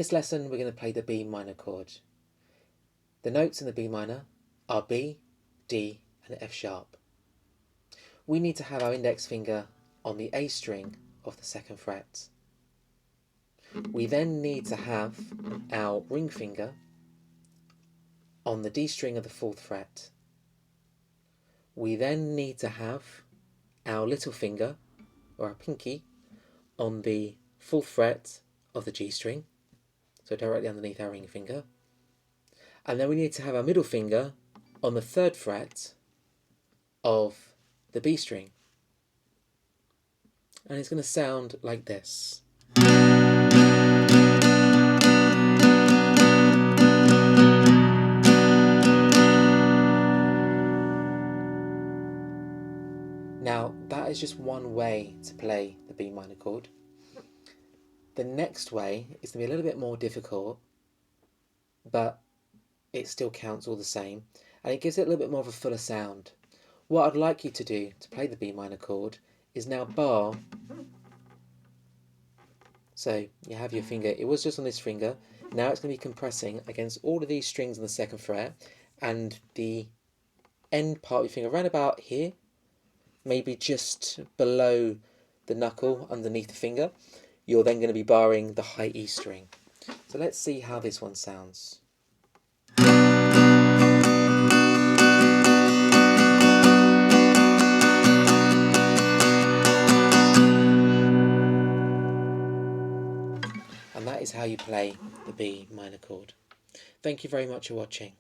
This lesson we're going to play the B minor chord. The notes in the B minor are B, D and F sharp. We need to have our index finger on the A string of the 2nd fret. We then need to have our ring finger on the D string of the 4th fret. We then need to have our little finger, or our pinky, on the 4th fret of the G string, so directly underneath our ring finger. And then we need to have our middle finger on the 3rd fret of the B string. And it's going to sound like this. Now, that is just one way to play the B minor chord. The next way is going to be a little bit more difficult, but it still counts all the same, and it gives it a little bit more of a fuller sound. What I'd like you to do to play the B minor chord is now bar. So you have your finger, it was just on this finger, now it's going to be compressing against all of these strings on the 2nd fret, and the end part of your finger around about here, maybe just below the knuckle underneath the finger, you're then going to be barring the high E string. So let's see how this one sounds. And that is how you play the B minor chord. Thank you very much for watching.